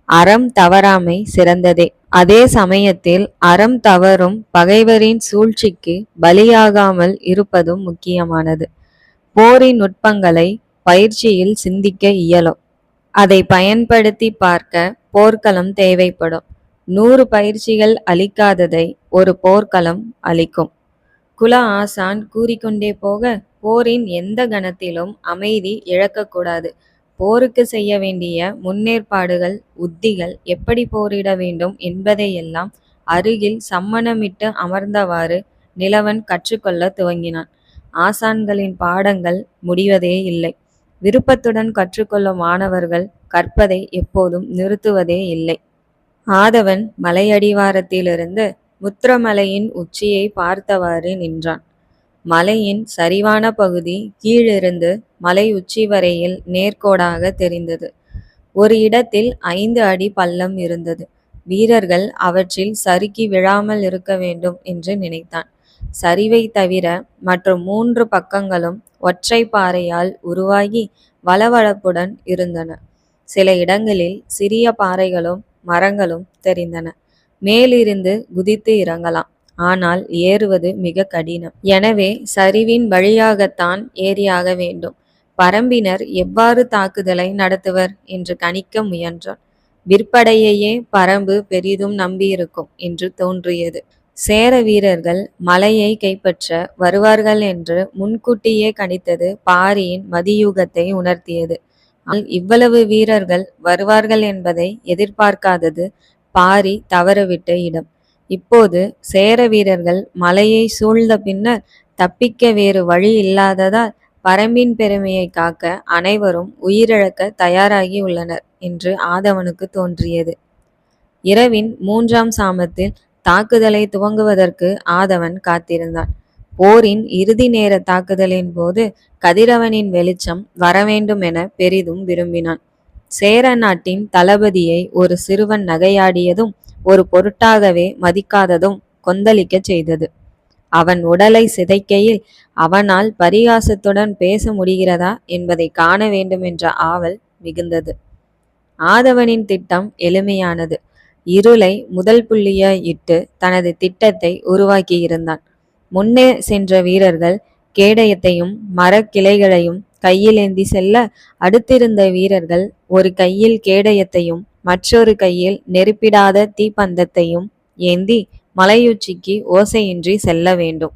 அறம் தவறாமை சிறந்ததே. அதே சமயத்தில் அறம் தவறும் பகைவரின் சூழ்ச்சிக்கு பலியாகாமல் இருப்பதும் முக்கியமானது. போரின் நுட்பங்களை பயிற்சியில் சிந்திக்க இயலும். அதை பயன்படுத்தி பார்க்க போர்க்களம் தேவைப்படும். 100 பயிற்சிகள் அளிக்காததை ஒரு போர்க்களம் அளிக்கும். குல ஆசான் கூறிக்கொண்டே போக, போரின் எந்த கணத்திலும் அமைதி இழக்கக்கூடாது. போருக்கு செய்ய வேண்டிய முன்னேற்பாடுகள், உத்திகள், எப்படி போரிட வேண்டும் என்பதையெல்லாம் அருகில் சம்மணமிட்டு அமர்ந்தவாறு நிலவன் கற்றுக்கொள்ள துவங்கினான். ஆசான்களின் பாடங்கள் முடிவதே இல்லை. விருப்பத்துடன் கற்றுக்கொள்ளும் மாணவர்கள் கற்பதை எப்போதும் நிறுத்துவதே இல்லை. ஆதவன் மலையடிவாரத்திலிருந்து முத்திரமலையின் உச்சியை பார்த்தவாறு நின்றான். மலையின் சரிவான பகுதி கீழிருந்து மலை உச்சி வரையில் நேர்கோடாக தெரிந்தது. ஒரு இடத்தில் 5 அடி பள்ளம் இருந்தது. வீரர்கள் அவற்றில் சறுக்கி விழாமல் இருக்க வேண்டும் என்று நினைத்தான். சரிவை தவிர மற்ற 3 பக்கங்களும் ஒற்றை பாறையால் உருவாகி வளவளப்புடன் இருந்தன. சில இடங்களில் சிறிய பாறைகளும் மரங்களும் தெரிந்தன. மேலிருந்து குதித்து இறங்கலாம், ஆனால் ஏறுவது மிக கடினம். எனவே சரிவின் வழியாகத்தான் ஏறியாக வேண்டும். பரம்பினர் எவ்வாறு தாக்குதலை நடத்துவர் என்று கணிக்க முயன்றான். விற்படையையே பரம்பு பெரிதும் நம்பியிருக்கும் என்று தோன்றியது. சேர வீரர்கள் மலையை கைப்பற்ற வருவார்கள் என்று முன்கூட்டியே கணித்தது பாரியின் மதியூகத்தை உணர்த்தியது. ஆனால் இவ்வளவு வீரர்கள் வருவார்கள் என்பதை எதிர்பார்க்காதது பாரி தவறவிட்ட இடம். இப்போது சேர வீரர்கள் மலையை சூழ்ந்த பின்னர் தப்பிக்க வேறு வழி இல்லாததால் பரம்பின் பெருமையை காக்க அனைவரும் உயிரிழக்க தயாராகி உள்ளனர் என்று ஆதவனுக்கு தோன்றியது. இரவின் 3ஆம் சாமத்தில் தாக்குதலை துவங்குவதற்கு ஆதவன் காத்திருந்தான். போரின் இறுதி நேர தாக்குதலின் போது கதிரவனின் வெளிச்சம் வரவேண்டும் என பெரிதும் விரும்பினான். சேர நாட்டின் தளபதியை ஒரு சிறுவன் நகையாடியதும் ஒரு பொருட்டாகவே மதிக்காததும் கொந்தளிக்க செய்தது. அவன் உடலை சிதைக்கையில் அவனால் பரிகாசத்துடன் பேச முடிகிறதா என்பதை காண வேண்டும் என்ற ஆவல் மிகுந்தது. ஆதவனின் திட்டம் எளிமையானது. இருளை முதல் புள்ளியாய் இட்டு தனது திட்டத்தை உருவாக்கியிருந்தான். முன்னே சென்ற வீரர்கள் கேடயத்தையும் மரக்கிளைகளையும் கையில் ஏந்தி செல்ல, அடுத்திருந்த வீரர்கள் ஒரு கையில் கேடயத்தையும் மற்றொரு கையில் நெருப்பிடாத தீப்பந்தத்தையும் ஏந்தி மலையுச்சிக்கு ஓசையின்றி செல்ல வேண்டும்.